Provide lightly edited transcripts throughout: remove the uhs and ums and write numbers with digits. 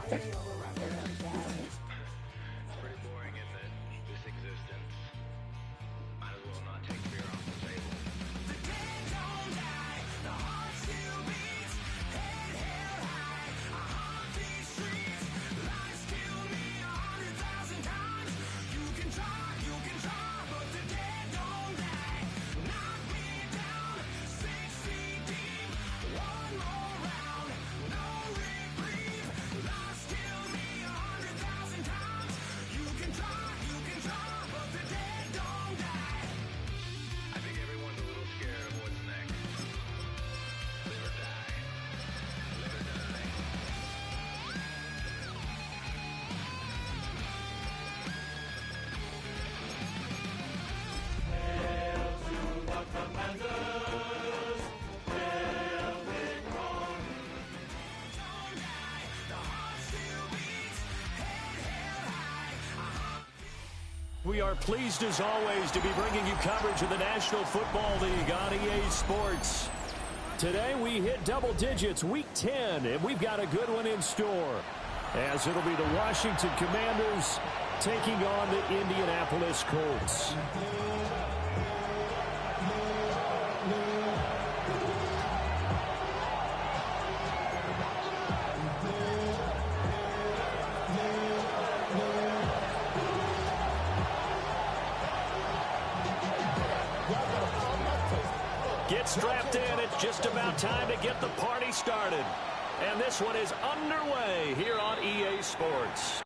pretty boring, isn't it? This existence. Might as well not take fear off the table. The dead don't die, the heart still beats, head held high, I haunt these streets. Lies kill me 100,000 times. You can try, but the dead don't die. Knock me down 6 feet deep. One more round, no reprieve. Lies kill me 100,000 times. You can try, but the dead don't die. I think everyone's a little scared of what's next. Live or die. Live or die. Don't die, the heart still beats, head held high. We are pleased as always to be bringing you coverage of the National Football League on EA Sports. Today we hit double digits, week 10, and we've got a good one in store, as it'll be the Washington Commanders taking on the Indianapolis Colts. Get strapped in. It's just about time to get the party started. And this one is underway here on EA Sports.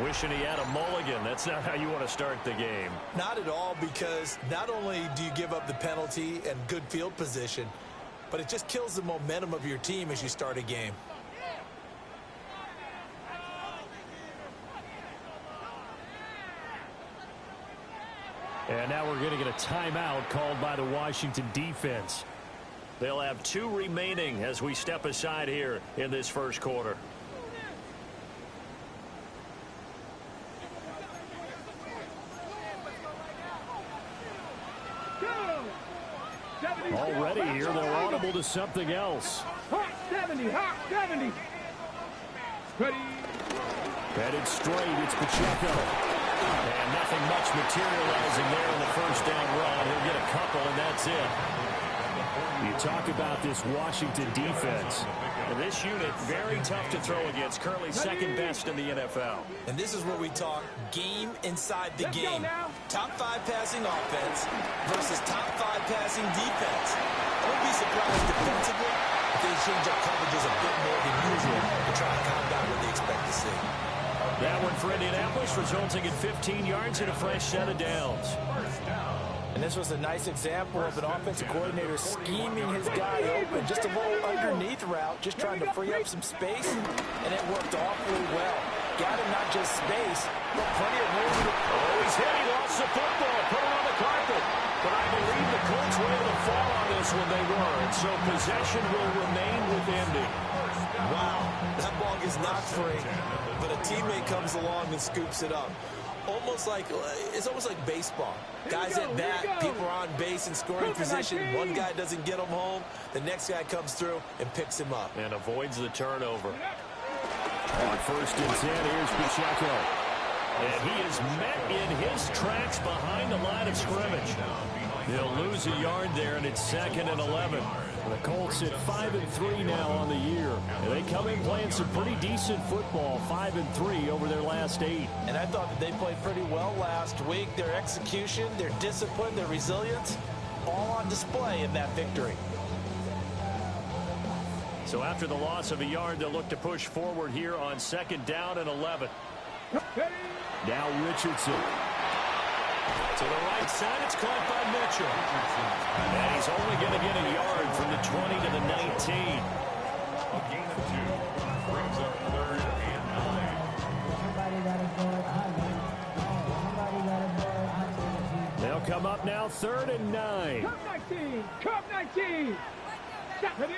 Wishing he had a mulligan. That's not how you want to start the game. Not at all, because not only do you give up the penalty and good field position, but it just kills the momentum of your team as you start a game. And now we're going to get a timeout called by the Washington defense. They'll have 2 remaining as we step aside here in this first quarter. Already here, they're audible to something else. Hot 70, hot 70. Ready. Headed straight, it's Pacheco. And nothing much materializing there in the first down run. He'll get a couple, and that's it. You talk about this Washington defense. And this unit, very tough to throw against. Currently second best in the NFL. And this is where we talk game inside the game. Top 5 passing offense versus top 5 passing defense. I wouldn't be surprised defensively if they change up coverages a bit more than usual to try to combat what they expect to see. That one for Indianapolis, resulting in 15 yards and a fresh set of downs. And this was a nice example of an offensive coordinator scheming his guy open. Just a little underneath route, just trying to free up some space, and it worked awfully well. Got him not just space, but plenty of room. Oh, he's hit. He lost the football. Put it on the carpet. But I believe the Colts were able to fall on this when they were, and so possession will remain with Indy. Wow, that ball gets knocked free, but a teammate comes along and scoops it up. almost like baseball. Guys at bat, people are on base in scoring position. One guy doesn't get him home. The next guy comes through and picks him up. And avoids the turnover. On 1st and 10, here's Pacheco. And he is met in his tracks behind the line of scrimmage. He'll lose a yard there, and it's 2nd and 11. The Colts at 5-3 now on the year. And they come in playing some pretty decent football, 5-3 over their last 8. And I thought that they played pretty well last week. Their execution, their discipline, their resilience, all on display in that victory. So after the loss of a yard, they'll look to push forward here on 2nd down and 11. Now Richardson. To the right side, it's caught by Mitchell. And he's only going to get a yard from the 20 to the 19. A gain of 2 brings up 3rd and 9. They'll come up now 3rd and 9. Cup 19. Cup 19. 70.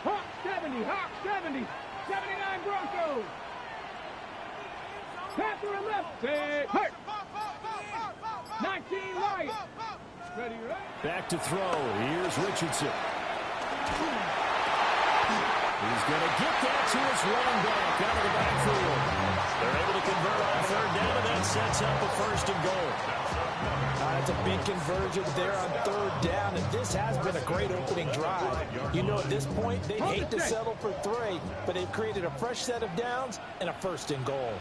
Hawk 70. Hawk 70. 79 Broncos. Panther left. Say, hurt. 19 right. Ready, right? Back to throw. Here's Richardson. He's going to get that to his running back out of the backfield. They're able to convert on 3rd down, and that sets up a 1st and goal. That's a big conversion there on 3rd down, and this has been a great opening drive. You know, at this point, they hate to settle for 3, but they've created a fresh set of downs and a 1st and goal.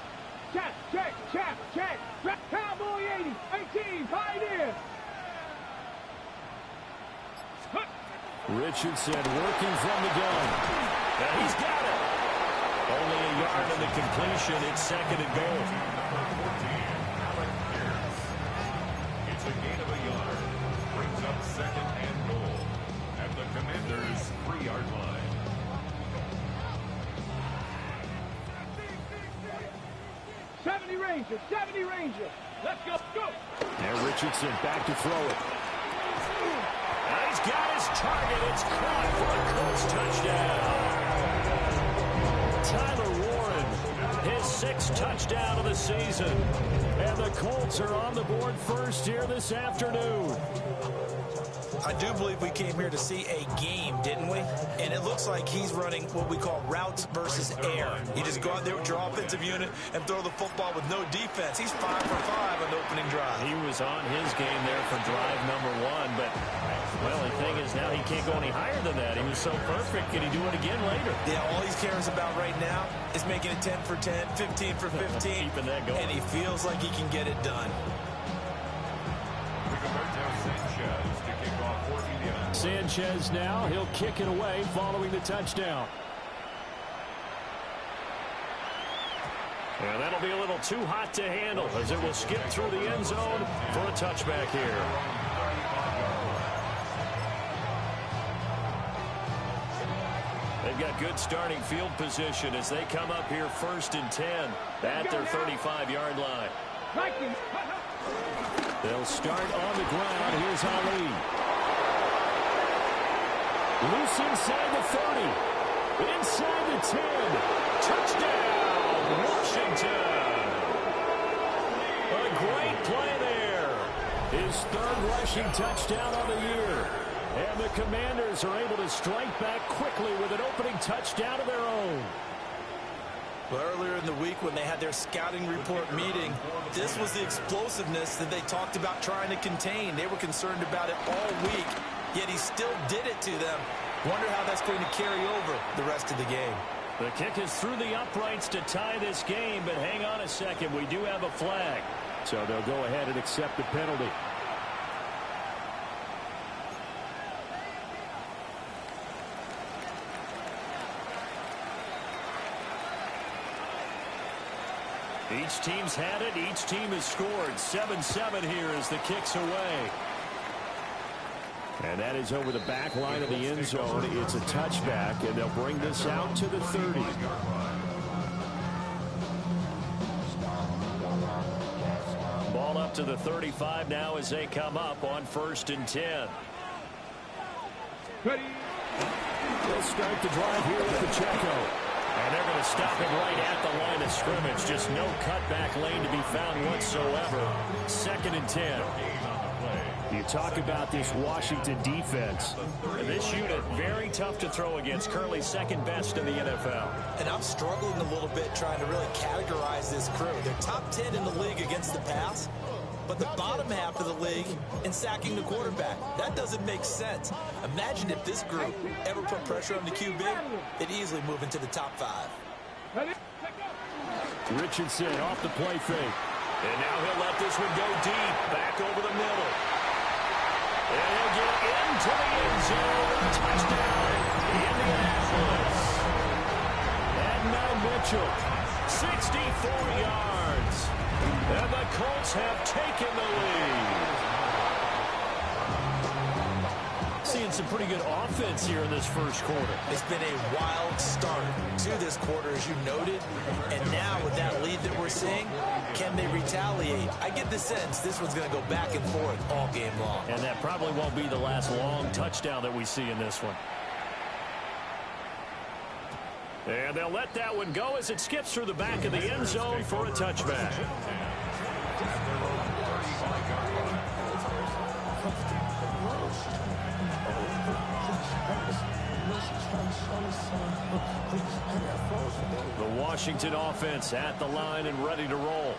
Check, check, check, check. Cowboy 80, 18, Pioneer. Richardson working from the gun. And he's got it. Only a yard on the completion. It's 2nd and goal. It's a gain of a yard. Brings up 2nd and goal at the Commanders' 3-yard line. Ranger, 70 Ranger. Let's go, go. Now Richardson back to throw it. And he's got his target. It's caught for a Colts touchdown. Tyler Warren, his 6th touchdown of the season. And the Colts are on the board first here this afternoon. I do believe we came here to see a game, didn't we? And it looks like he's running what we call routes versus air. You just go out there with your offensive unit and throw the football with no defense. He's 5 for 5 on the opening drive. He was on his game there for drive number 1, but, well, the thing is now he can't go any higher than that. He was so perfect. Can he do it again later? Yeah, all he cares about right now is making it 10 for 10, 15 for 15. Keeping that going. And he feels like he can get it done. Sanchez now, he'll kick it away following the touchdown. And that'll be a little too hot to handle as it will skip through the end zone for a touchback here. They've got good starting field position as they come up here 1st and 10 at their 35-yard line. They'll start on the ground. Here's Ali. Loose inside the 30. Inside the 10. Touchdown, Washington. A great play there. His 3rd rushing touchdown of the year. And the Commanders are able to strike back quickly with an opening touchdown of their own. Well, earlier in the week when they had their scouting report meeting, this was the explosiveness that they talked about trying to contain. They were concerned about it all week, yet he still did it to them. Wonder how that's going to carry over the rest of the game. The kick is through the uprights to tie this game, but hang on a second. We do have a flag. So they'll go ahead and accept the penalty. Each team's had it. Each team has scored. 7-7 here as the kick's away. And that is over the back line of the end zone. It's a touchback, and they'll bring this out to the 30. Ball up to the 35 now as they come up on 1st and 10. Ready. They'll start the drive here with Pacheco. And they're going to stop it right at the line of scrimmage. Just no cutback lane to be found whatsoever. 2nd and 10. You talk about this Washington defense. This unit, very tough to throw against. Currently 2nd best in the NFL. And I'm struggling a little bit trying to really categorize this crew. They're top 10 in the league against the pass, but the bottom half of the league in sacking the quarterback. That doesn't make sense. Imagine if this group ever put pressure on the QB, they'd easily move into the top 5. Richardson off the play fake. And now he'll let this one go deep. Back over the middle. And he'll get into the end zone. Touchdown, Indianapolis. And now Mitchell, 64 yards. And the Colts have taken the lead. Seeing some pretty good offense here in this first quarter. It's been a wild start to this quarter, as you noted. And now with that lead that we're seeing, can they retaliate? I get the sense this one's going to go back and forth all game long. And that probably won't be the last long touchdown that we see in this one. And they'll let that one go as it skips through the back of the end zone for a touchback. The Washington offense at the line and ready to roll.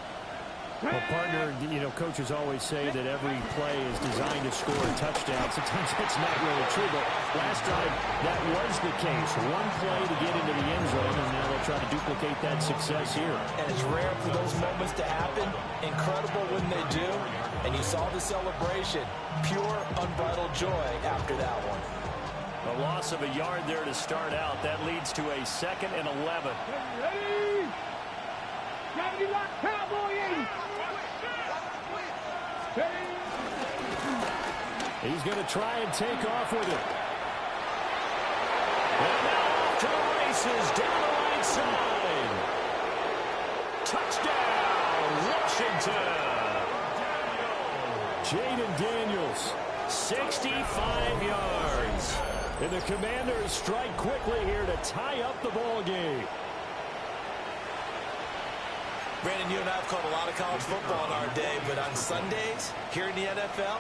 Well, partner, you know, coaches always say that every play is designed to score a touchdown. Sometimes that's not really true, but last time that was the case. One play to get into the end zone, and now they'll try to duplicate that success here. And it's rare for those moments to happen. Incredible when they do. And you saw the celebration. Pure, unbridled joy after that one. A loss of a yard there to start out. That leads to a 2nd and 11. Ready? Gravity lock, cowboy 80. He's going to try and take off with it. And now off to the races down the right side. Touchdown, Washington. Jaden Daniels, 65 yards. And the Commanders strike quickly here to tie up the ball game. Brandon, you and I have called a lot of college football in our day, but on Sundays, here in the NFL,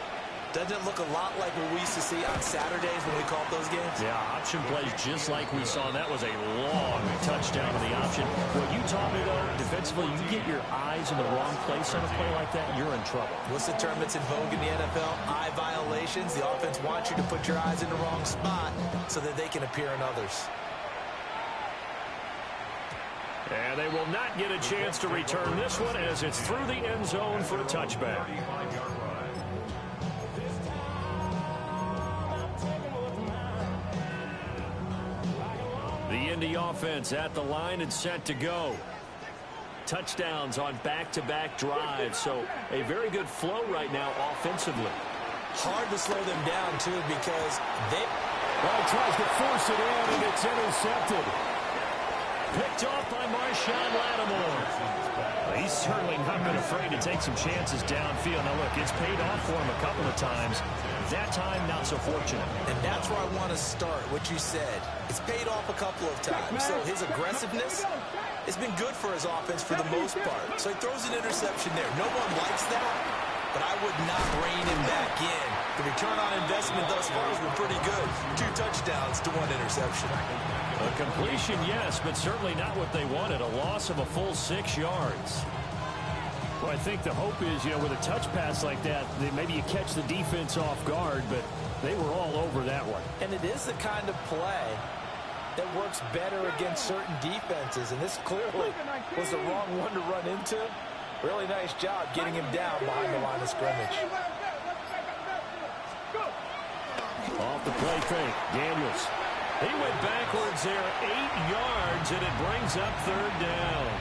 doesn't it look a lot like what we used to see on Saturdays when we called those games? Yeah, option plays just like we saw, and that was a long touchdown to the option. What you taught me, though, defensively, you get your eyes in the wrong place on a play like that, you're in trouble. What's the term that's in vogue in the NFL? Eye violations. The offense wants you to put your eyes in the wrong spot so that they can appear in others. And they will not get a chance to return this one as it's through the end zone for a touchback. The Indy offense at the line and set to go. Touchdowns on back-to-back drives, so a very good flow right now offensively. Hard to slow them down, too, because they... Well, he tries to force it in, and it's intercepted. Picked off by Marshawn Lattimore. He's certainly not been afraid to take some chances downfield. Now, look, it's paid off for him a couple of times. That time, not so fortunate. And that's where I want to start, what you said. It's paid off a couple of times. So his aggressiveness has been good for his offense for the most part. So he throws an interception there. No one likes that, but I would not rein him back in. The return on investment thus far has been pretty good. 2 touchdowns to 1 interception. A completion, yes, but certainly not what they wanted. A loss of a full 6 yards. Well, I think the hope is, you know, with a touch pass like that, maybe you catch the defense off guard, but they were all over that one. And it is the kind of play that works better against certain defenses, and this clearly was the wrong one to run into. Really nice job getting him down behind the line of scrimmage. Off the play fake, Daniels. He went backwards there 8 yards, and it brings up 3rd down.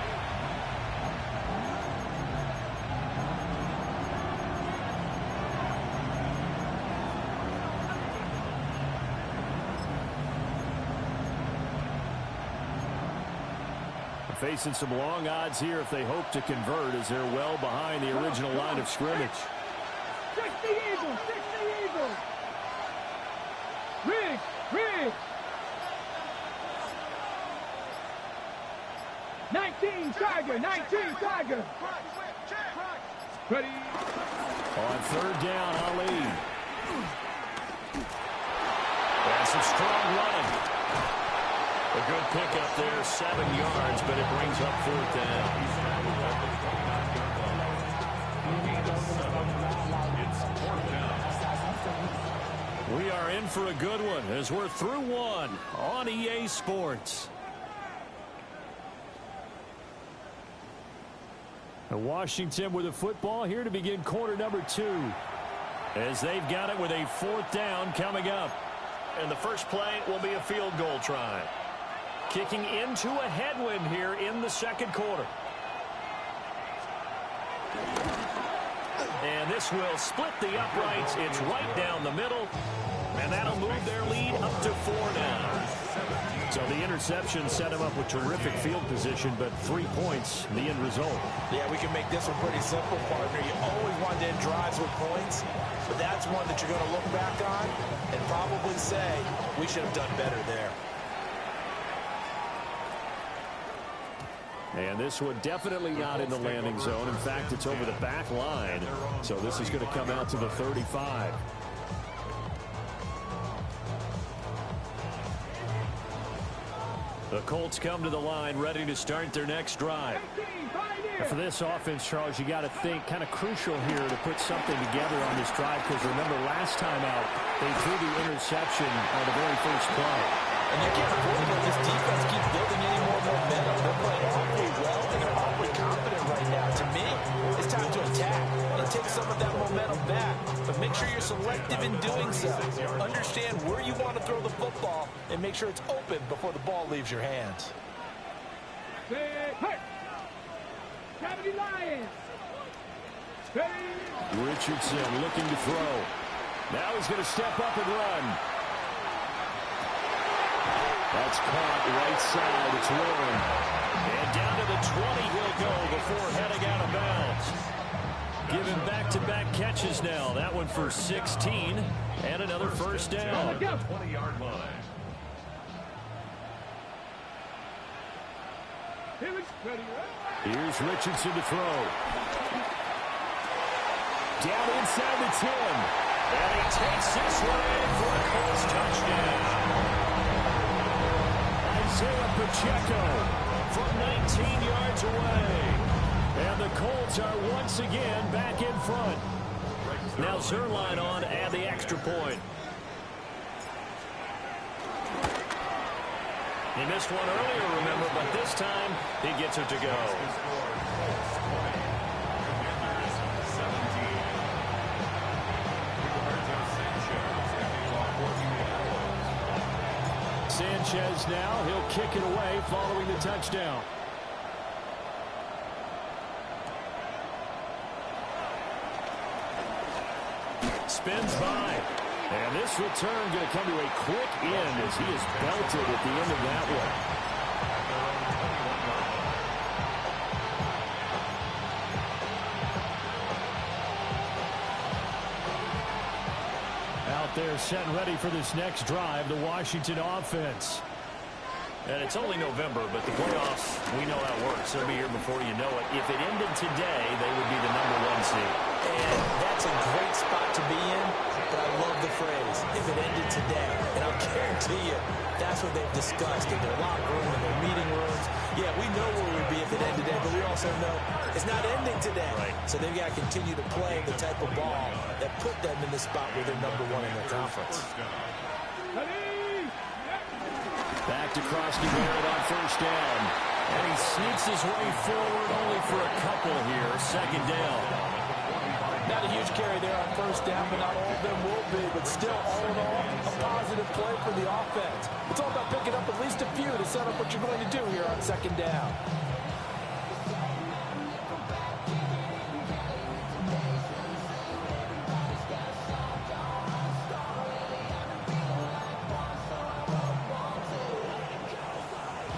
Facing some long odds here if they hope to convert, as they're well behind the original line of scrimmage. 60 Eagles, 60 Eagles. Riggs. 19, Tiger. 19, Tiger. Ready. On third down, Ali. That's some strong running. A good pickup there, 7 yards, but it brings up fourth down. We are in for a good one as we're through one on EA Sports. Washington with the football here to begin quarter number 2. As they've got it with a fourth down coming up. And the first play will be a field goal try. Kicking into a headwind here in the second quarter. And this will split the uprights. It's right down the middle. And that'll move their lead up to 4 now. So the interception set him up with terrific field position, but 3 points, the end result. Yeah, we can make this one pretty simple, partner. You always want to end drives with points, but that's one that you're going to look back on and probably say, we should have done better there. And this one definitely not in the landing zone. In fact, it's over the back line. So this is going to come out to the 35. The Colts come to the line ready to start their next drive. And for this offense, Charles, you got to think kind of crucial here to put something together on this drive, because remember last time out they threw the interception on the very first play. And you can't afford to let this defense keep building any more momentum. They're playing awfully well, and they're awfully confident right now. To me, it's time to attack and take some of that momentum back. But make sure you're selective in doing so. Understand where you want to throw the football and make sure it's open before the ball leaves your hands. Richardson looking to throw. Now he's going to step up and run. That's caught right side. It's Warren. And down to the 20 he'll go before heading out of bounds. Giving back-to-back catches now. That one for 16 and another first down. 20-yard line. Here's Richardson to throw. Down inside the 10. And he takes this one in for a Colts touchdown. Isaiah Pacheco from 19 yards away. And the Colts are once again back in front. Now Zerline on and the extra point. He missed one earlier, remember, but this time he gets it to go. Sanchez now, he'll kick it away following the touchdown. Spins by. And this return going to come to a quick end as he is belted at the end of that one. Out there set and ready for this next drive, the Washington offense. And it's only November, but the playoffs, we know how it works. They'll be here before you know it. If it ended today, they would be the #1 seed. And that's a great spot to be in, but I love the phrase, if it ended today. And I'll guarantee you, that's what they've discussed in their locker room, in their meeting rooms. Yeah, we know where we'd be if it ended today, but we also know it's not ending today. Right. So they've got to continue to play the type of ball that put them in the spot where they're #1 in their conference. Back to Krosky Barrett on first down. And he sneaks his way forward only for a couple here. Second down. Not a huge carry there on first down, but not all of them will be. But still, all in all, a positive play for the offense. It's all about picking up at least a few to set up what you're going to do here on second down.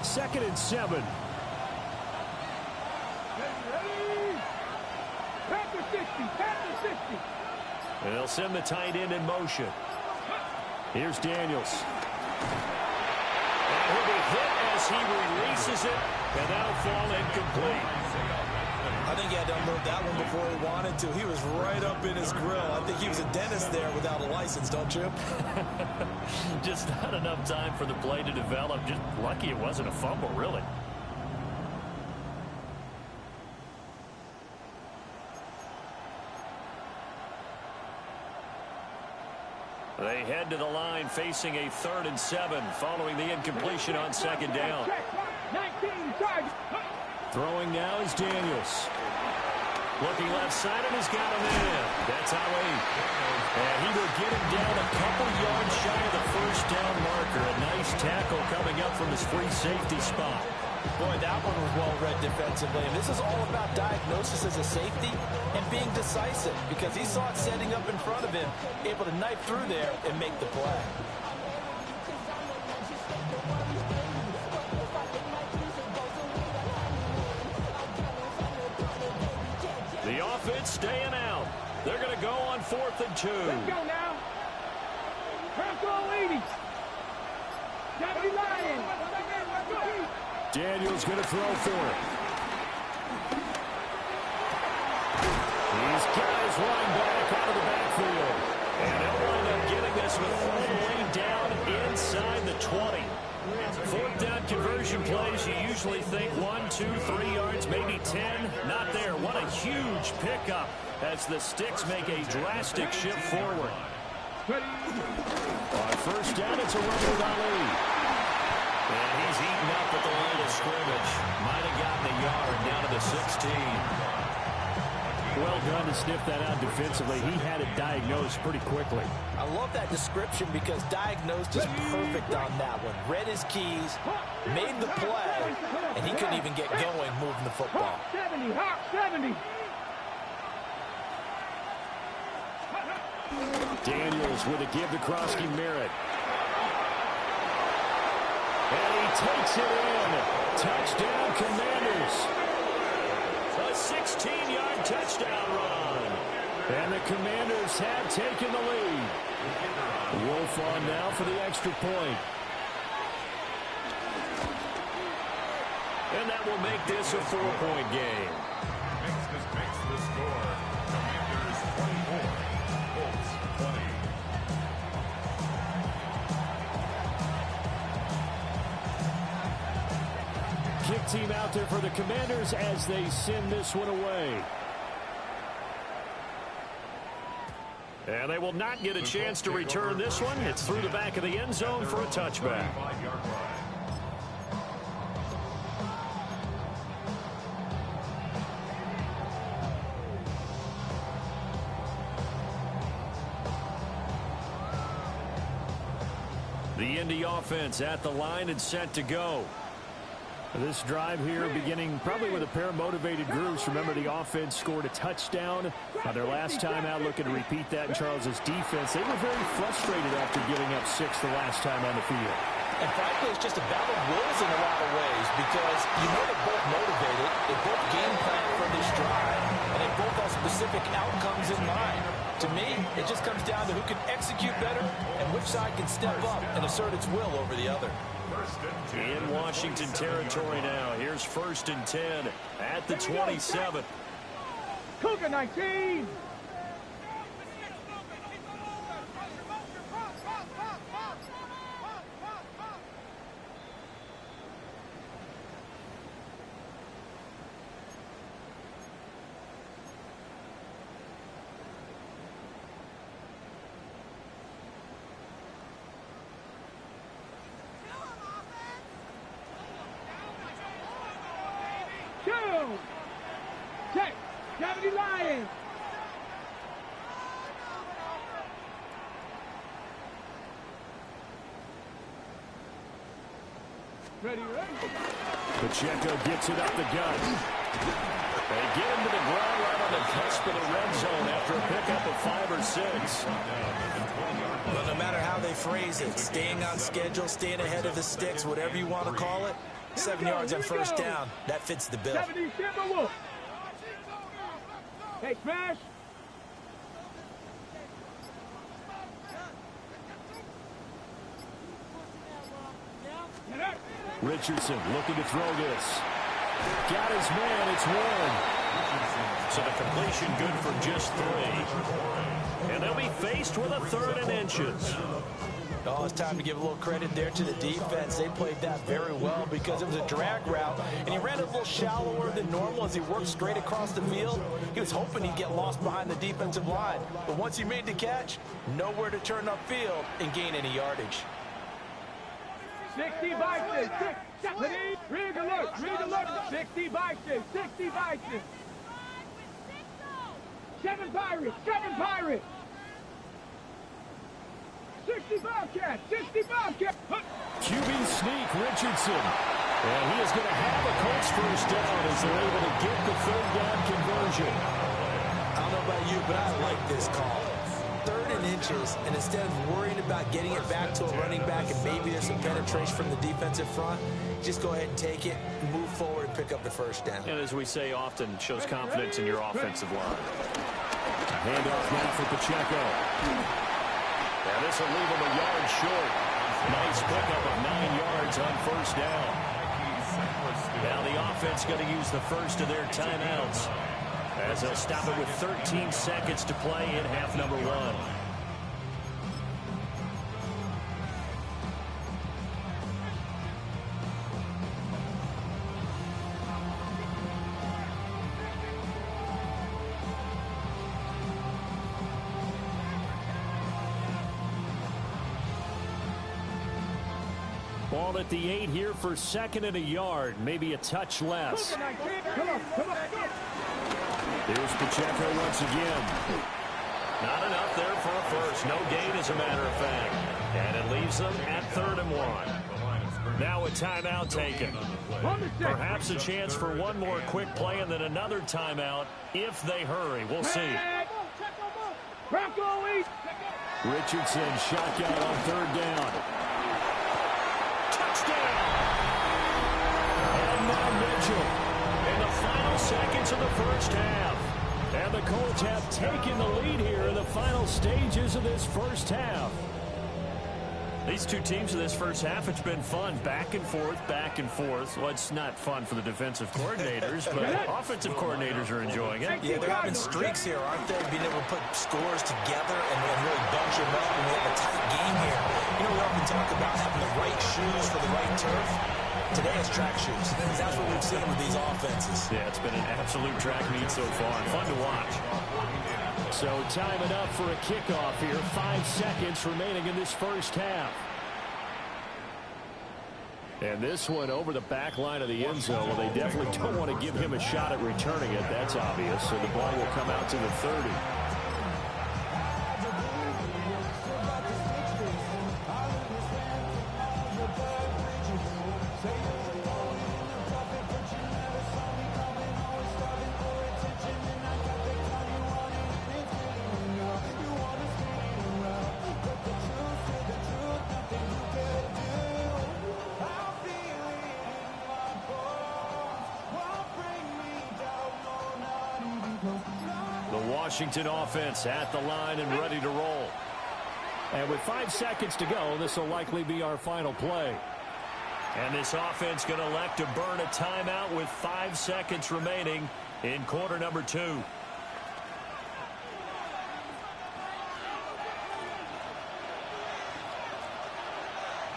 Second and 7. And they'll send the tight end in motion. Here's Daniels. And he'll be hit as he releases it. And that'll fall incomplete. I think he had to unload that one before he wanted to. He was right up in his grill. I think he was a dentist there without a license, don't you? Just not enough time for the play to develop. Just lucky it wasn't a fumble, really. They head to the line facing a 3rd and 7 following the incompletion on 2nd down. 19, charge. Throwing now is Daniels. Looking left side and has got him in. That's how and he will get him down a couple yards shy of the 1st down marker. A nice tackle coming up from his free safety spot. Boy, that one was well read defensively. And this is all about diagnosis as a safety and being decisive because he saw it setting up in front of him, able to knife through there and make the play. The offense staying out. They're going to go on 4th and 2. Let's go now. Purple 80. Johnny Lion. Daniels going to throw for it. He's got his running back out of the backfield. And they'll wind up getting this with all the way down inside the 20. 4th down conversion plays, you usually think 1, 2, 3 yards, maybe 10. Not there. What a huge pickup as the Sticks make a drastic shift forward. On 1st down, it's a run with Ali. And he's eaten up at the line of scrimmage. Might have gotten a yard down to the 16. Well done to sniff that out defensively. He had it diagnosed pretty quickly. I love that description because diagnosed is perfect on that one. Read his keys, made the play, and he couldn't even get going moving the football. 70, Hawk 70. Daniels with a give to Krosky Merritt. And he takes it in. Touchdown, Commanders. A 16-yard touchdown run. And the Commanders have taken the lead. Wolf on now for the extra point. And that will make this a 4-point game. Makes the score. Commanders 24, Colts 20. Kick team out there for the Commanders as they send this one away. And they will not get a chance to return this one. It's through the back of the end zone for a touchback. The Indy offense at the line and set to go. This drive here beginning probably with a pair of motivated groups. Remember, the offense scored a touchdown on their last time out, looking to repeat that in Charles's defense. They were very frustrated after giving up 6 the last time on the field. And frankly, it's just a battle of wills in a lot of ways because you know they're both motivated, they both game plan for this drive, and they both have specific outcomes in mind. To me, it just comes down to who can execute better and which side can step up and assert its will over the other. In Washington territory now. Here's 1st and 10 at the 27. Cougar 19. Check. Johnny Lion. Ready. Pacheco gets it up the gut. They get him to the ground right on the cusp of the red zone after a pickup of 5 or 6. Well, no matter how they phrase it, staying on schedule, staying ahead of the Sticks, whatever you want to call it, 7 yards on 1st down, that fits the bill. 70, Timberwolf. Hey, Smash. Richardson looking to throw this. Got his man. It's one. So the completion good for just 3. And they'll be faced with a 3rd and inches. Oh, it's time to give a little credit there to the defense. They played that very well because it was a drag route, and he ran it a little shallower than normal as he worked straight across the field. He was hoping he'd get lost behind the defensive line. But once he made the catch, nowhere to turn upfield and gain any yardage. 60 Vikings, 6, read alert, 60 Vikings, 60 Vikings. 7 Pirates, 60 Bobcats, 60 Bobcats. QB sneak, Richardson. And he is going to have a Colts first down as they're able to get the 3rd down conversion. I don't know about you, but I like this call. 3rd and inches, and instead of worrying about getting it back to a running back and maybe there's some penetration from the defensive front, just go ahead and take it, move forward, and pick up the first down. And as we say often, shows confidence in your offensive line. Handoff now for Pacheco. And this will leave him a yard short. Nice pickup of 9 yards on first down. Now the offense going to use the first of their timeouts as they'll stop it with 13 seconds to play in half number 1. Ball at the 8 here for 2nd and a yard. Maybe a touch less. Come on. Here's Pacheco once again. Not enough there for a first. No gain, as a matter of fact. And it leaves them at 3rd and 1. Now a timeout taken. Perhaps a chance for one more quick play and then another timeout if they hurry. We'll see. Richardson shotgun on 3rd down. Touchdown! And now Mitchell. In the final seconds of the first half. And the Colts have taken the lead here in the final stages of this first half. These two teams in this first half, it's been fun. Back and forth, back and forth. Well, it's not fun for the defensive coordinators, but offensive coordinators are enjoying it. Yeah, they're having streaks here, aren't they? Being able to put scores together and really bunch them up, and we have a tight game here. You know, we often talk about having the right shoes for the right turf. Today it's track shoes. That's what we've seen with these offenses. Yeah, it's been an absolute track meet so far. Fun to watch. So time it up for a kickoff here. 5 seconds remaining in this first half. And this one over the back line of the end zone. Well, they definitely don't want to give him a shot at returning it. That's obvious. So the ball will come out to the 30. Washington offense at the line and ready to roll. And with 5 seconds to go, this will likely be our final play. And this offense going to elect to burn a timeout with 5 seconds remaining in quarter number 2.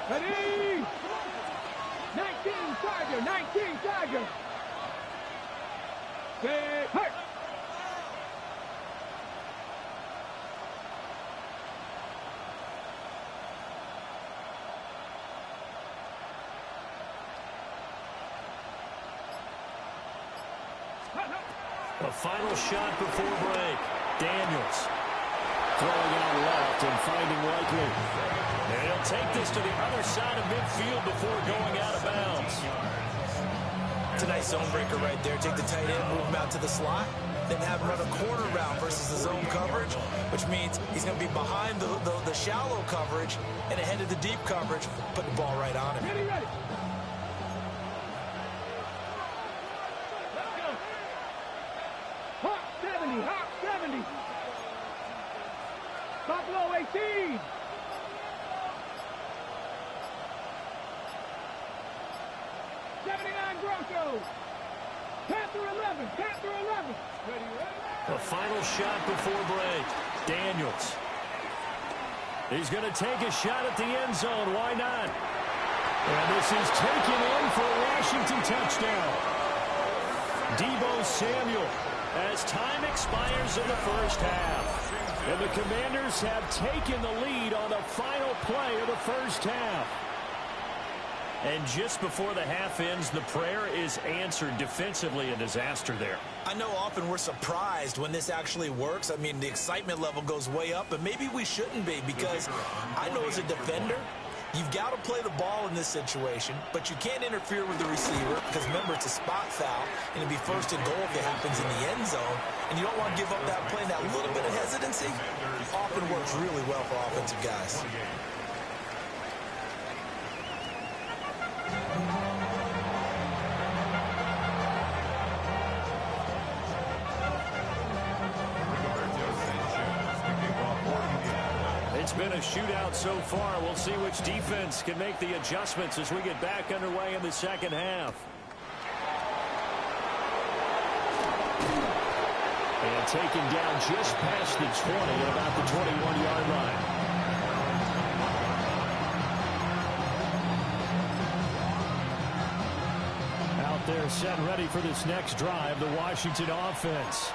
Ready? 19 Tiger. Stay hurt. A final shot before break. Daniels Throwing out left and finding Likely. And he'll take this to the other side of midfield before going out of bounds. It's a nice zone breaker right there. Take the tight end, move him out to the slot, then have him run a corner route versus the zone coverage, which means he's going to be behind the shallow coverage and ahead of the deep coverage, put the ball right on him. Ready. Hawk 70. Buffalo 18. Broncos. 11. Count through 11. The final shot before break. Daniels. He's going to take a shot at the end zone. Why not? And this is taken in for a Washington touchdown. Deebo Samuel as time expires in the first half. And the Commanders have taken the lead on the final play of the first half. And just before the half ends, the prayer is answered. Defensively, a disaster there. I know often we're surprised when this actually works. I mean, the excitement level goes way up, but maybe we shouldn't be, because I know as a defender, you've got to play the ball in this situation, but you can't interfere with the receiver because, remember, it's a spot foul, and it'll be first and goal if it happens in the end zone, and you don't want to give up that play. And that little bit of hesitancy often works really well for offensive guys. It's been a shootout so far. We'll see which defense can make the adjustments as we get back underway in the second half. And taken down just past the 20 at about the 21-yard line. Out there set and ready for this next drive, the Washington offense.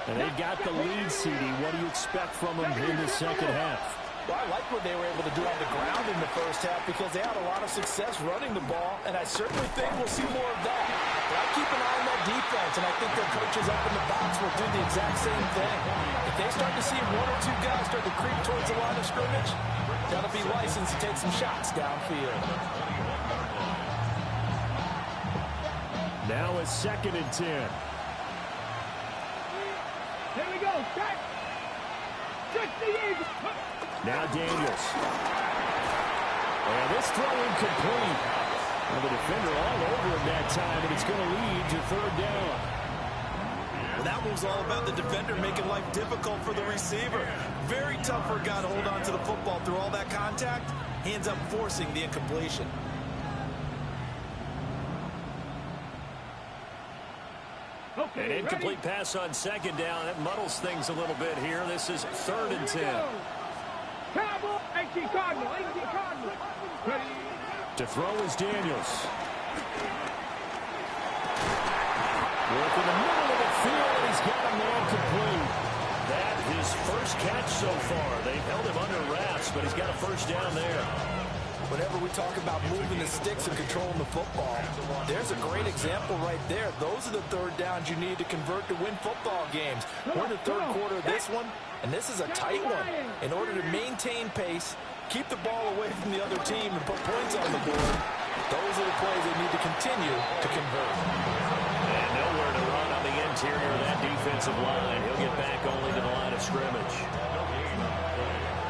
And they've got the lead, CD. What do you expect from them in the second half? Well, I like what they were able to do on the ground in the first half because they had a lot of success running the ball, and I certainly think we'll see more of that. But I keep an eye on that defense, and I think their coaches up in the box will do the exact same thing. If they start to see one or two guys start to creep towards the line of scrimmage, got to be licensed to take some shots downfield. Now it's 2nd and 10. Here we go. Set. 60. Now Daniels. And this throw incomplete. Well, the defender all over him that time, and it's going to lead to 3rd down. Well, that was all about the defender making life difficult for the receiver. Very tough for a guy to hold on to the football through all that contact. He ends up forcing the incompletion. An incomplete pass on 2nd down. That muddles things a little bit here. This is 3rd and 10. Cowboy, 18 Cardinal, 18 Cardinal. Ready. To throw is Daniels. Work in the middle of the field, and he's got a man complete. That his first catch so far. They've held him under wraps, but he's got a first down there. Whenever we talk about moving the sticks and controlling the football, there's a great example right there. Those are the 3rd downs you need to convert to win football games. We're in the 3rd quarter of this one, and this is a tight one. In order to maintain pace, keep the ball away from the other team, and put points on the board, those are the plays they need to continue to convert. And nowhere to run on the interior of that defensive line. He'll get back only to the line of scrimmage.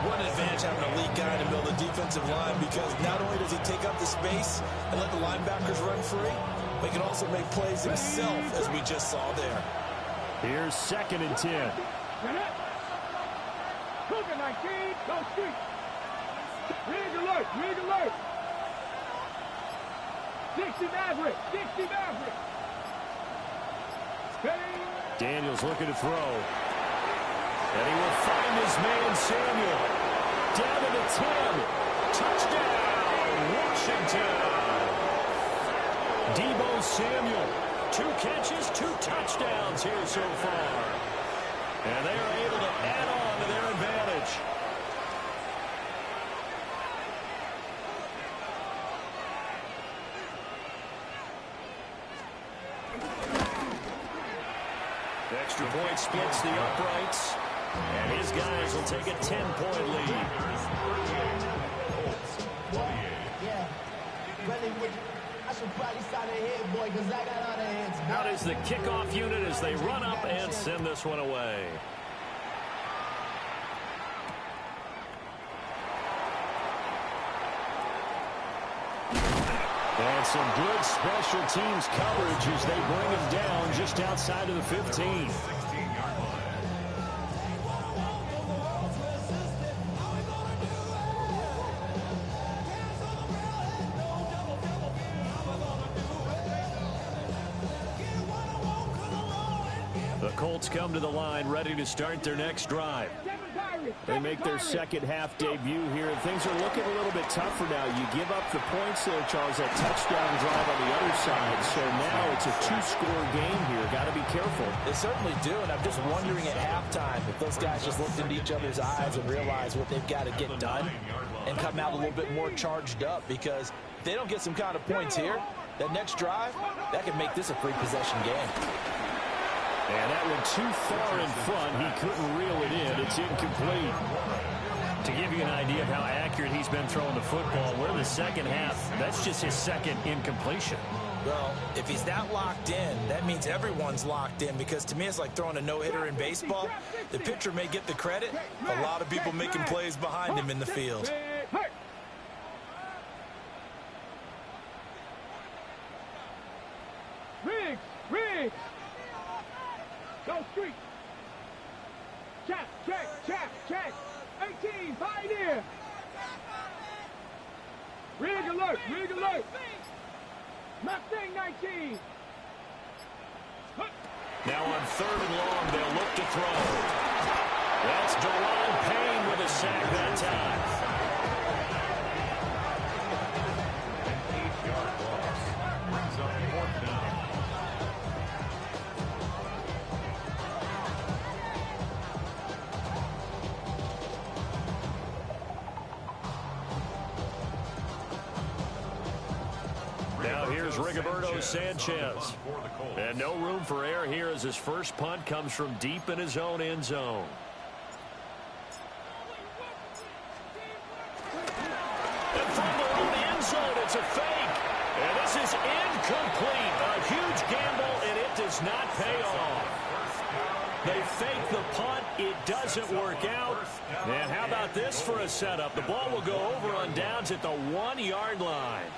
What an advantage having an elite guy to build a defensive line, because not only does he take up the space and let the linebackers run free, but he can also make plays himself, as we just saw there. Here's 2nd and 10. Cougar 19, go street. Rig alert, rig alert. 60 Maverick, 60 Maverick. Ready. Daniels looking to throw. And he will find his man, Samuel. Down to the 10. Touchdown, Washington. Deebo Samuel. 2 catches, 2 touchdowns here so far. And they are able to add on to their advantage. Extra point splits the uprights. And his guys will take a 10-point lead. Out is the kickoff unit as they run up and send this one away. And some good special teams coverage as they bring him down just outside of the 15. Colts come to the line ready to start their next drive. They make their second half debut here, and things are looking a little bit tougher now. You give up the points there, Charles, that touchdown drive on the other side. So now it's a two-score game here. Got to be careful. They certainly do, and I'm just wondering at halftime if those guys just looked into each other's eyes and realized what they've got to get done and come out a little bit more charged up, because if they don't get some kind of points here, that next drive, that could make this a free possession game. And that one too far in front. He couldn't reel it in. It's incomplete. To give you an idea of how accurate he's been throwing the football, we're in the second half. That's just his second incompletion. Well, if he's that locked in, that means everyone's locked in, because to me it's like throwing a no-hitter in baseball. The pitcher may get the credit. A lot of people making plays behind him in the field. Riggs! Go street! Check! 18, Pioneer! Rig alert! Mustang 19! Now on 3rd and long, they'll look to throw. That's Deron Payne with a sack that time. Now here's Rigoberto Sanchez. And no room for error here as his first punt comes from deep in his own end zone. And from their own end zone, it's a fake. And this is incomplete. A huge gamble, and it does not pay off. They fake the punt. It doesn't work out. And how about this for a setup? The ball will go over on downs at the 1-yard line.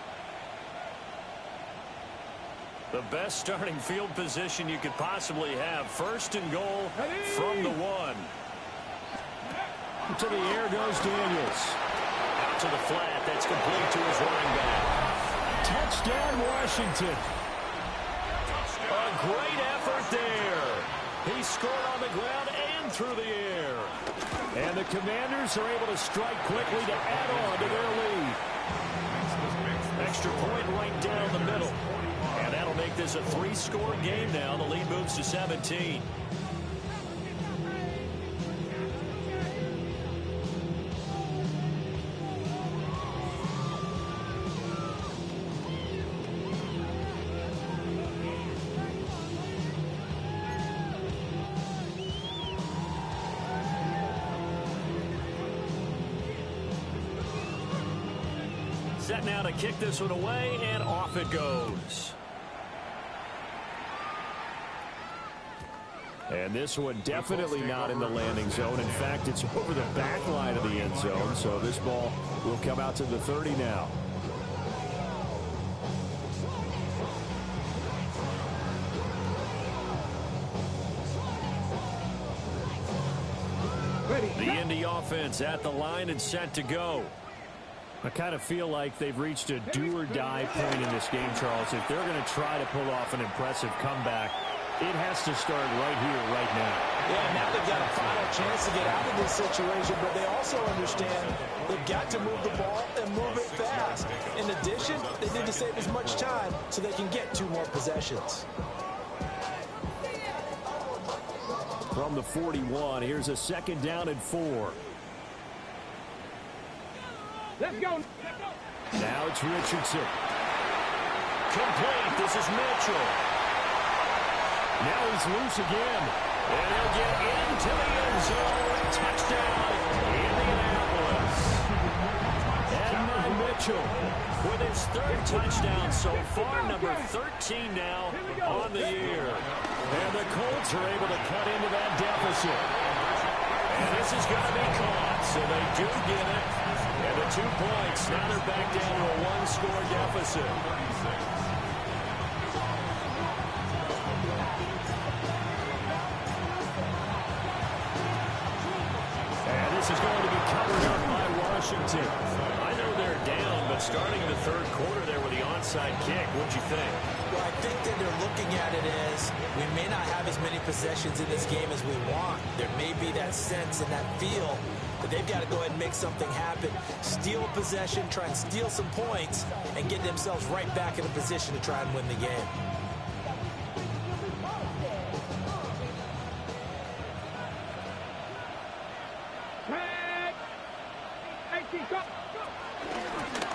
The best starting field position you could possibly have. 1st and goal from the 1. To the air goes Daniels. Out to the flat. That's complete to his running back. Touchdown, Washington. A great effort there. He scored on the ground and through the air. And the Commanders are able to strike quickly to add on to their lead. Extra point right down the middle. And that'll make this a 3-score game now. The lead moves to 17. Set now to kick this one away, and off it goes. And this one definitely not in the landing zone. In fact, it's over the back line of the end zone. So this ball will come out to the 30 now. The Indy offense at the line and set to go. I kind of feel like they've reached a do-or-die point in this game, Charles. If they're going to try to pull off an impressive comeback, it has to start right here, right now. Yeah, now they've got a final chance to get out of this situation, but they also understand they've got to move the ball and move it fast. In addition, they need to save as much time so they can get 2 more possessions. From the 41, here's a 2nd down and 4. Let's go. Now it's Richardson. Complete. This is Mitchell. Now he's loose again. And he'll get into the end zone. Touchdown, Indianapolis. And Mitchell with his 3rd touchdown so far, number 13 now on the year. And the Colts are able to cut into that deficit. And this is going to be caught, so they do get it. And the 2 points, now they're back down to a 1-score deficit. And this is going to be covered up by Washington. I know they're down, but Starting the third quarter there with the onside kick, what'd you think? Well, I think that they're looking at it as we may not have as many possessions in this game as we want. There may be that sense and that feel that they've got to go ahead and make something happen. Steal a possession, try and steal some points, and get themselves right back in a position to try and win the game.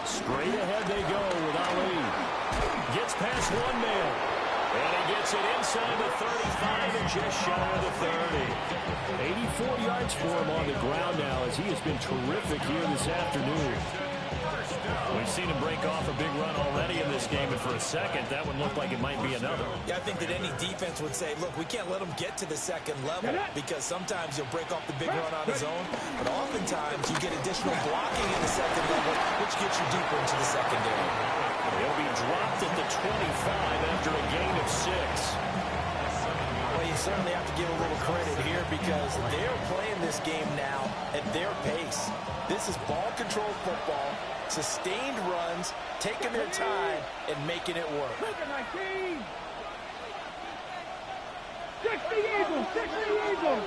Straight ahead they go with Ali. Gets past one man. And he gets it inside the 35 and just shy of the 30. 84 yards for him on the ground now as he has been terrific here this afternoon. We've seen him break off a big run already in this game, and for a second, that one looked like it might be another. Yeah, I think that any defense would say, look, we can't let him get to the second level because sometimes he'll break off the big run on his own, but oftentimes you get additional blocking in the second level, which gets you deeper into the secondary. He'll be dropped at the 25 after a gain of 6. Well, you certainly have to give a little credit here because they're playing this game now at their pace. This is ball-controlled football, sustained runs, taking their time, and making it work. 60 Eagles! 60 Eagles!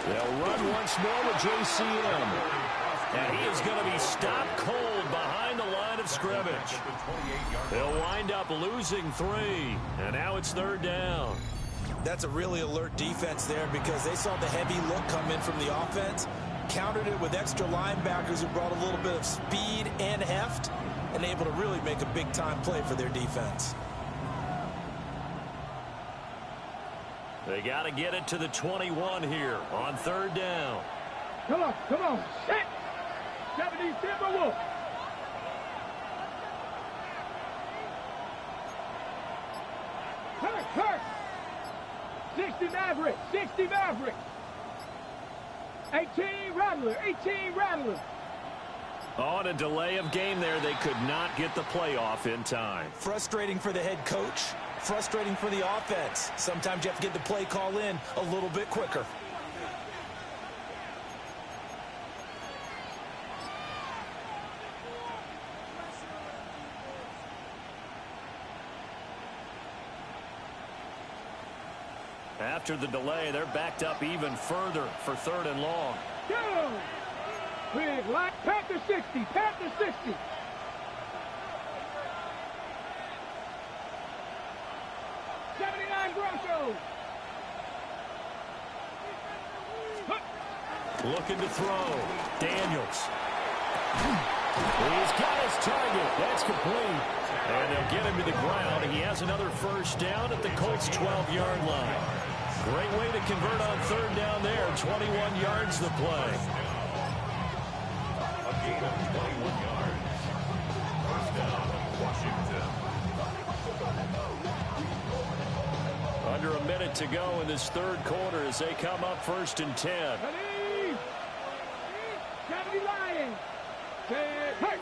They'll run once more with JCM. And he is going to be stopped cold behind the line of scrimmage. They'll wind up losing 3, and now it's third down. That's a really alert defense there because they saw the heavy look come in from the offense, countered it with extra linebackers who brought a little bit of speed and heft, and able to really make a big-time play for their defense. They got to get it to the 21 here on third down. Come on, set! 70 Timberwolves! Hurt! 60 Maverick! 60 Maverick! 18 Rattler! On a delay of game there, they could not get the play off in time. Frustrating for the head coach, frustrating for the offense. Sometimes you have to get the play call in a little bit quicker. After the delay, they're backed up even further for third and long. Go! Big light. Panther 60. 79 Broncos. Looking to throw. Daniels. He's got his target. That's complete. And they'll get him to the ground. He has another first down at the Colts' 12-yard line. Great way to convert on third down there. 21 yards the play. A gain of 21 yards. First down, Washington. Under a minute to go in this third quarter as they come up 1st and 10. 70 Lions. Hey!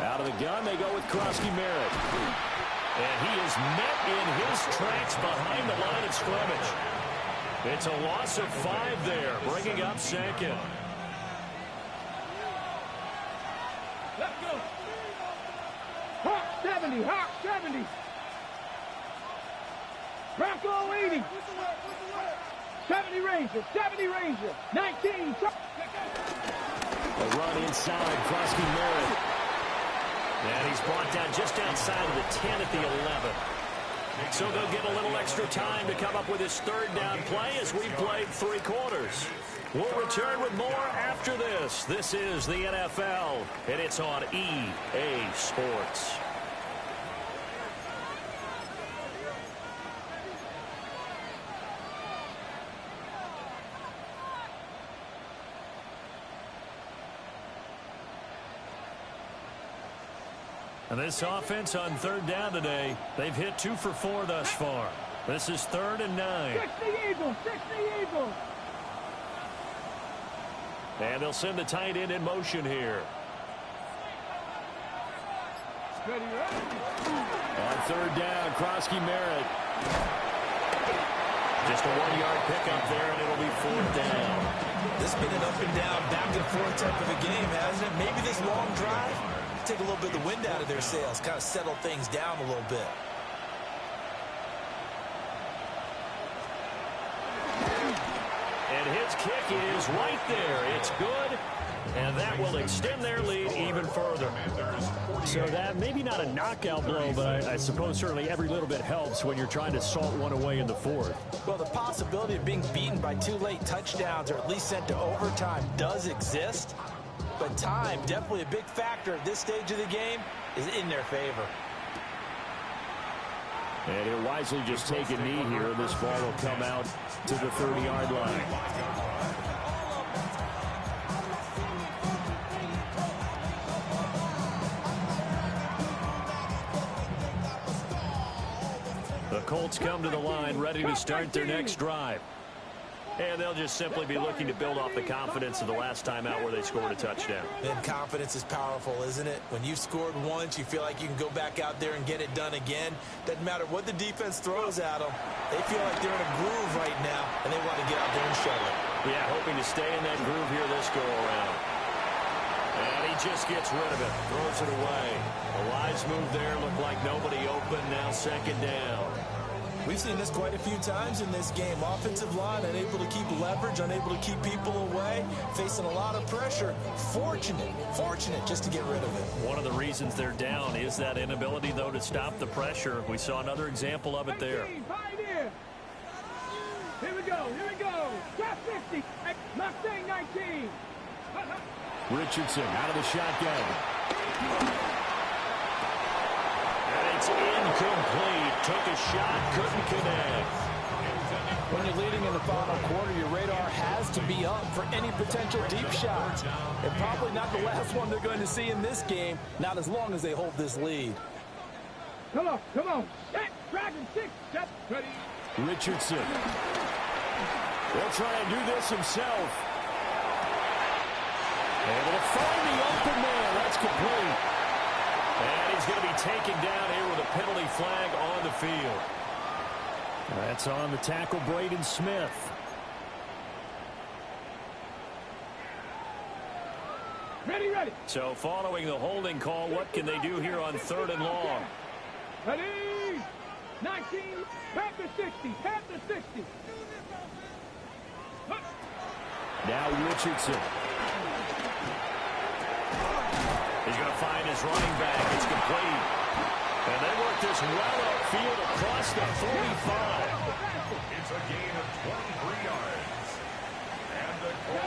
Out of the gun, they go with Krosky Merritt. And he is met in his tracks behind the line of scrimmage. It's a loss of 5 there, bringing up 2nd. Let's go. Hawk 70. Bronco 80. 70 Ranger. 19. A run inside, Krosky Merritt. And he's brought down just outside of the 10 at the 11. So they'll get a little extra time to come up with his third down play as we played 3 quarters. We'll return with more after this. This is the NFL, and it's on EA Sports. And this offense on third down today, they've hit 2 for 4 thus far. This is 3rd and 9. 60 Eagles. And they'll send the tight end in motion here. On third down, Krosky Merritt. Just a 1-yard pickup there, and it'll be 4th down. This has been an up and down, back and forth type of a game, hasn't it? Maybe this long drive, take a little bit of the wind out of their sails, kind of settle things down a little bit. And his kick is right there. It's good, and that will extend their lead even further. So that maybe not a knockout blow, but I suppose certainly every little bit helps when you're trying to salt one away in the 4th. Well, the possibility of being beaten by 2 late touchdowns or at least sent to overtime does exist, but time, definitely a big factor at this stage of the game, is in their favor. And he'll wisely just take a knee here. This ball will come out to the 30-yard line. The Colts come to the line, ready to start their next drive. And they'll just simply be looking to build off the confidence of the last time out where they scored a touchdown. And confidence is powerful, isn't it? When you've scored once, you feel like you can go back out there and get it done again. Doesn't matter what the defense throws at them. They feel like they're in a groove right now, and they want to get out there and show it. Yeah, hoping to stay in that groove here this go-around. And he just gets rid of it, throws it away. A wise move there, looked like nobody open, now 2nd down. We've seen this quite a few times in this game. Offensive line unable to keep leverage, unable to keep people away, facing a lot of pressure. Fortunate just to get rid of it. One of the reasons they're down is that inability, though, to stop the pressure. We saw another example of it there. Here we go. Drop 50. Mustang 19. Richardson out of the shotgun. And it's incomplete. Took a shot, couldn't connect. When you're leading in the final quarter, your radar has to be up for any potential deep shots. And probably not the last one they're going to see in this game, not as long as they hold this lead. Come on. Hey, Dragon 6. Step ready. Richardson. He'll try and do this himself. Able to find the open man. That's complete. And he's going to be taken down here with a penalty flag on the field. That's on the tackle, Braden Smith. Ready. So following the holding call, what can they do here on 3rd and long? Ready. 19. Past the 60. Now Richardson. He's going to find his running back. It's complete. And they work this well upfield across the 45. It's a gain of 23 yards. And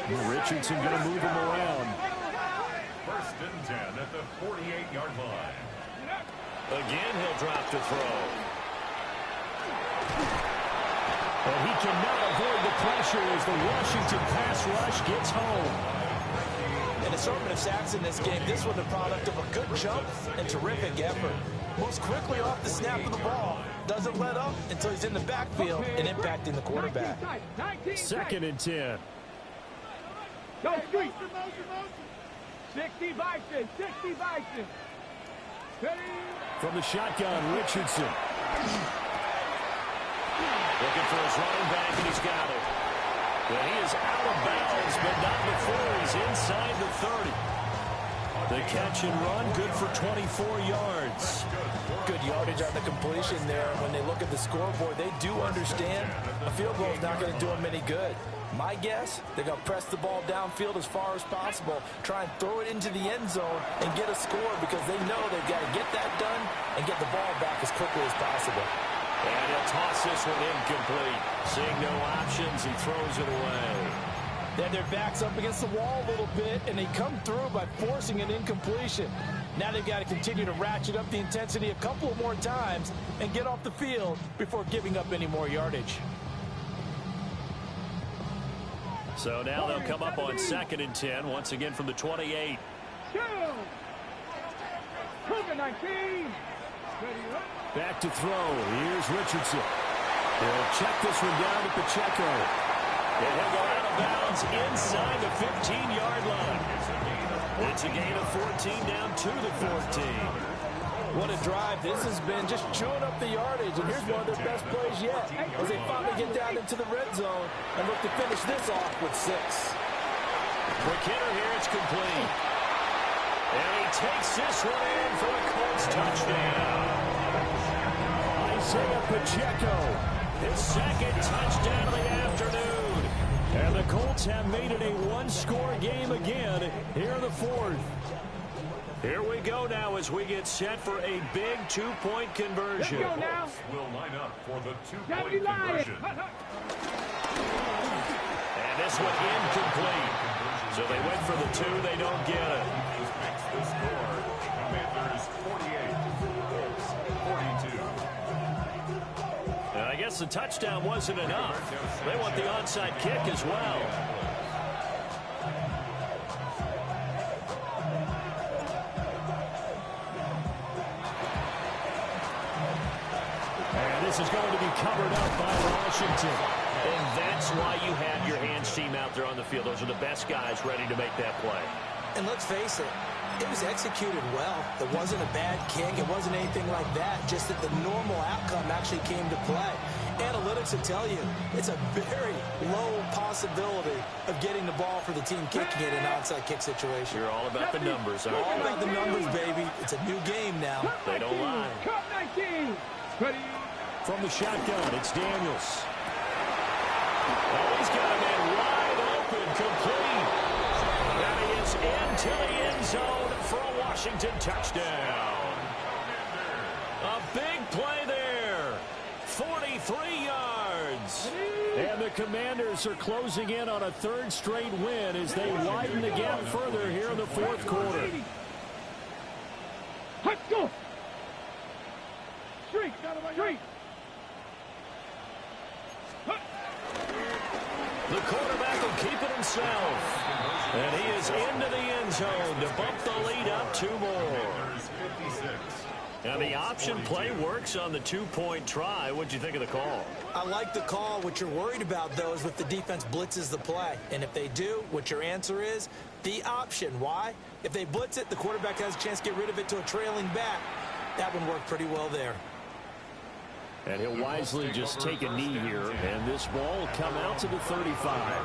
the Richardson going to move him around. 1st and 10 at the 48-yard line. Again, he'll drop to throw. And he cannot avoid the pressure as the Washington pass rush gets home. An assortment of sacks in this game. This one the product of a good jump and terrific effort. Moves quickly off the snap of the ball. Doesn't let up until he's in the backfield and impacting the quarterback. 2nd and 10. Go street. 60 Bison. Ready. From the shotgun, Richardson. Looking for his running back, and he's got it. Well, he is out of bounds, but not before he's inside the 30. The catch and run, good for 24 yards. Good yardage on the completion there. When they look at the scoreboard, they do understand a field goal is not going to do them any good. My guess, they're going to press the ball downfield as far as possible, try and throw it into the end zone and get a score because they know they've got to get that done and get the ball back as quickly as possible. And he'll toss this one incomplete. Seeing no options, he throws it away. Then their back's up against the wall a little bit, and they come through by forcing an incompletion. Now they've got to continue to ratchet up the intensity a couple more times and get off the field before giving up any more yardage. So now they'll come up on 2nd and 10, once again from the 28. Back to throw. Here's Richardson. He'll check this one down to Pacheco. And he'll go out of bounds inside the 15-yard line. It's a gain of 14 down to the 14. What a drive this has been, just chewing up the yardage. And here's one of their best plays yet, as they finally get down into the red zone and look to finish this off with 6. Quick hitter here, it's complete. And he takes this one in for a Colts touchdown. Isaiah Pacheco, his second touchdown of the afternoon. And the Colts have made it a one-score game again here in the 4th. Here we go now as we get set for a big two-point conversion. Let's go now. Will line up for the two-point conversion. And this one incomplete. So they went for the 2, they don't get it. Makes the score. Commanders 48, Colts 42. And I guess the touchdown wasn't enough. They want the onside kick as well. This is going to be covered up by Washington. And that's why you have your hands team out there on the field. Those are the best guys ready to make that play. And let's face it, it was executed well. It wasn't a bad kick. It wasn't anything like that. Just that the normal outcome actually came to play. Analytics will tell you it's a very low possibility of getting the ball for the team kicking it in an onside kick situation. You're all about the numbers, aren't you? All about the numbers, baby. It's a new game now. They don't lie. Cut 19. Ready. From the shotgun, it's Daniels. Oh, he's got a man wide open, complete. And he is into the end zone for a Washington touchdown. A big play there. 43 yards. And the Commanders are closing in on a 3rd straight win as they widen the gap further here in the 4th quarter. Let's go. Street. Street. The quarterback will keep it himself. And he is into the end zone to bump the lead up 2 more. Now the option play works on the 2-point try. What'd you think of the call? I like the call. What you're worried about, though, is if the defense blitzes the play. And if they do, what your answer is, the option. Why? If they blitz it, the quarterback has a chance to get rid of it to a trailing back. That one worked pretty well there. And he'll wisely just take a knee here, and this ball will come out to the 35.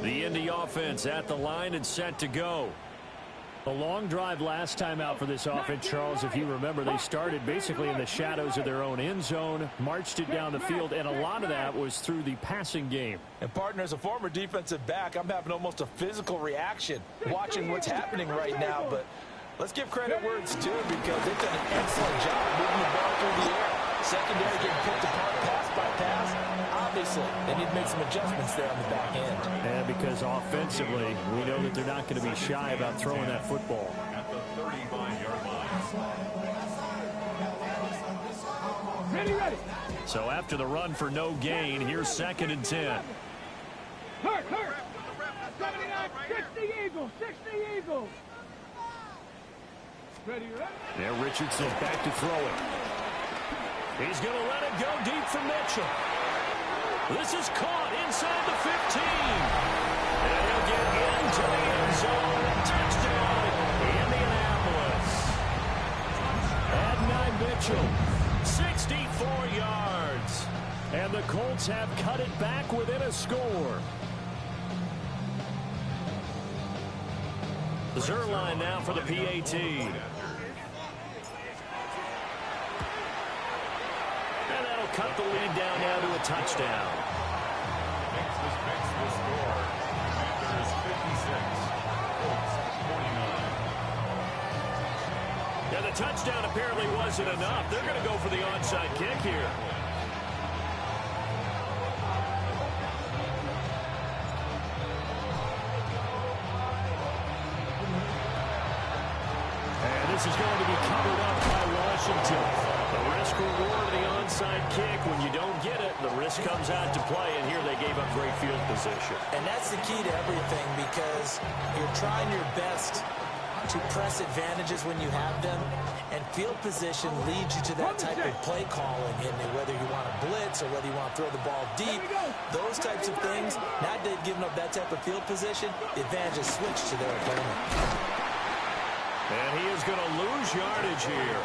The Indy offense at the line and set to go. A long drive last time out for this offense, Charles. If you remember, they started basically in the shadows of their own end zone, marched it down the field, and a lot of that was through the passing game. And, partner, as a former defensive back, I'm having almost a physical reaction watching what's happening right now. But let's give credit where it's due because they've done an excellent job moving the ball through the air. Secondary getting picked apart pass by pass. Obviously, they need to make some adjustments there on the back end. And because offensively, we know that they're not going to be shy about throwing that football. At the 35-yard line. Ready. So after the run for no gain, here's 2nd and 10. Hurt. 79, 60 Eagles. 60 Eagles. Ready. Now Richardson back to throw it. He's going to let it go deep for Mitchell. This is caught inside the 15. And he'll get into the end zone. Touchdown, Indianapolis. Adonai Mitchell, 64 yards. And the Colts have cut it back within a score. Zerline now for the PAT. And that'll cut the lead down now to a touchdown. Makes the score. Commanders 56, Colts 49. Yeah, the touchdown apparently wasn't enough. They're going to go for the onside kick here. And this is going to be covered up by Washington. The risk reward of the onside kick. When you don't get it, the risk comes out to play, and here they gave up great field position. And that's the key to everything because you're trying your best to press advantages when you have them, and field position leads you to that type of play calling, and whether you want to blitz or whether you want to throw the ball deep, those types of things, now that they've given up that type of field position, the advantage is switched to their opponent. And he is going to lose yardage here.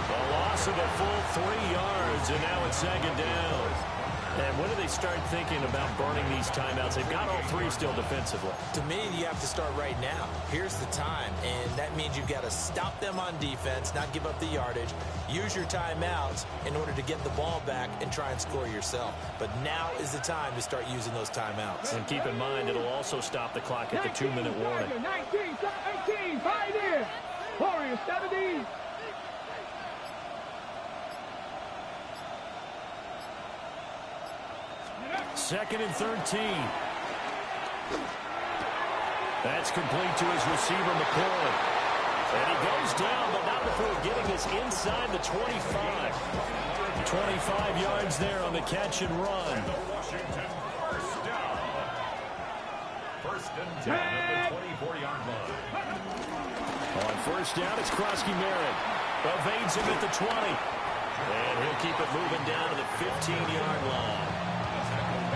A loss of a full 3 yards, and now it's second down. And when do they start thinking about burning these timeouts? They've got all 3 still defensively. To me, you have to start right now. Here's the time, and that means you've got to stop them on defense, not give up the yardage, use your timeouts in order to get the ball back and try and score yourself. But now is the time to start using those timeouts. And keep in mind, it'll also stop the clock at the 2-minute warning. 19, 18, right here. Warriors, 70. Second and 13. That's complete to his receiver, McCoy. And he goes down, but not before getting us inside the 25. 25 yards there on the catch and run. Washington first down. First and 10 at the 24-yard line. On first down, it's Krosky-Merritt. Evades him at the 20. And he'll keep it moving down to the 15-yard line.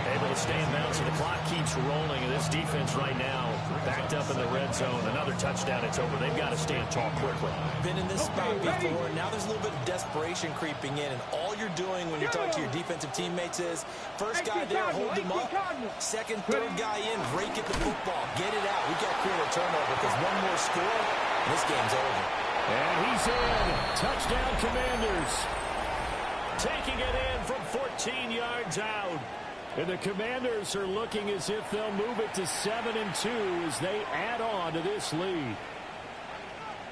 Able to stay in bounds, so the clock keeps rolling, and this defense right now backed up in the red zone. Another touchdown, it's over. They've got to stand tall quickly. Been in this spot before, and now there's a little bit of desperation creeping in, and all you're doing when you're talking to your defensive teammates is, first guy there, hold him up. Second, third guy in, rake at the football. Get it out. We've got to create a turnover, because one more score, and this game's over. And he's in. Touchdown, Commanders. Taking it in from 14 yards out. And the Commanders are looking as if they'll move it to 7-2 as they add on to this lead.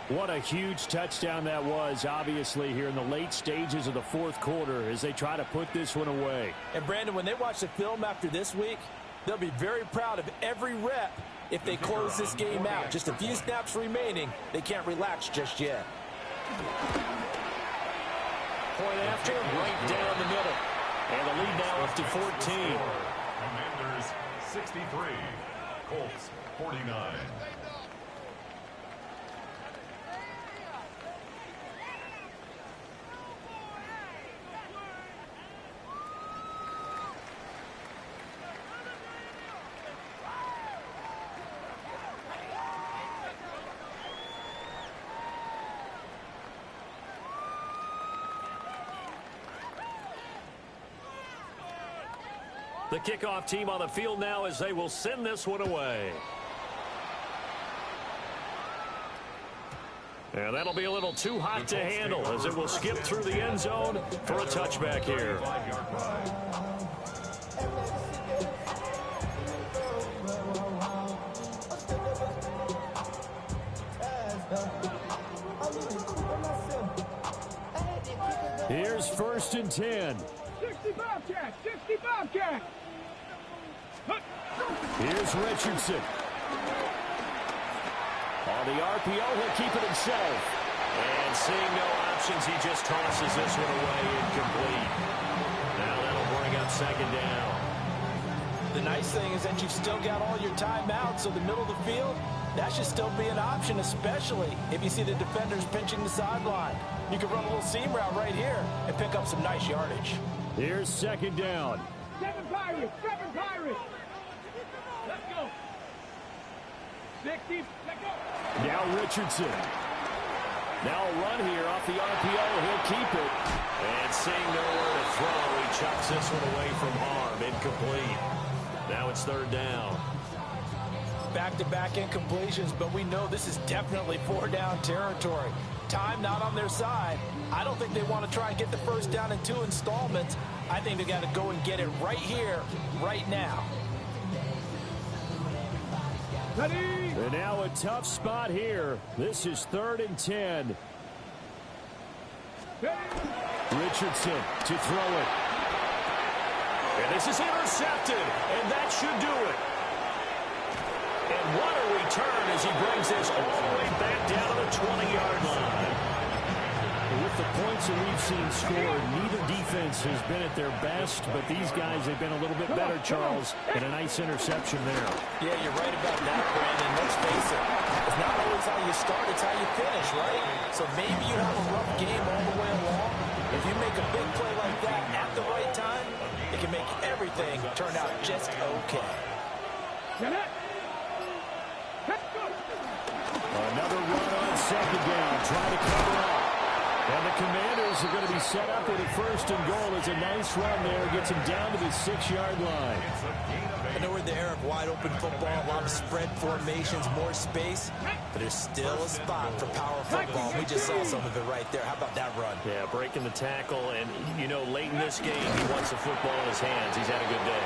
What a huge touchdown that was, obviously, here in the late stages of the fourth quarter as they try to put this one away. And, Brandon, when they watch the film after this week, they'll be very proud of every rep if they close this game out. Just a few snaps remaining. They can't relax just yet. Point after, right down the middle. And the lead now up to 14. Commanders 63, Colts 49. The kickoff team on the field now as they will send this one away. And that'll be a little too hot to handle as it will skip through the end zone for a touchback here. Here's first and 10. 60 Bobcat, 60 Bobcat. Here's Richardson. On the RPO, he'll keep it himself. And seeing no options, he just tosses this one away incomplete. Now that'll bring up second down. The nice thing is that you've still got all your timeouts, so the middle of the field, that should still be an option, especially if you see the defenders pinching the sideline. You can run a little seam route right here and pick up some nice yardage. Here's second down. 7 Pirates, 7 Pirates. Let's go. 60, let's go. Now Richardson. Now a run here off the RPO. He'll keep it. And seeing nowhere to throw, he chucks this one away from harm. Incomplete. Now it's third down. Back-to-back incompletions, but we know this is definitely 4-down territory. Time not on their side. I don't think they want to try and get the first down in 2 installments. I think they got to go and get it right here, right now. Ready? And now a tough spot here. This is 3rd and 10. Richardson to throw it. And this is intercepted, and that should do it. And what a return as he brings this all the way back down to the 20-yard line. With the points that we've seen scored, neither defense has been at their best, but these guys have been a little bit better, Charles, and a nice interception there. Yeah, you're right about that, Brandon. Let's face it. It's not always how you start, it's how you finish, right? So maybe you have a rough game all the way along. If you make a big play like that at the right time, it can make everything turn out just okay. Another run on second down, trying to cover up. And the Commanders are going to be set up with a first and goal. It's a nice run there, gets him down to the 6-yard line. I know we're in the era of wide-open football, a lot of spread formations, more space, but there's still a spot for power football. We just saw some of it right there. How about that run? Yeah, breaking the tackle, and, you know, late in this game, he wants the football in his hands. He's had a good day.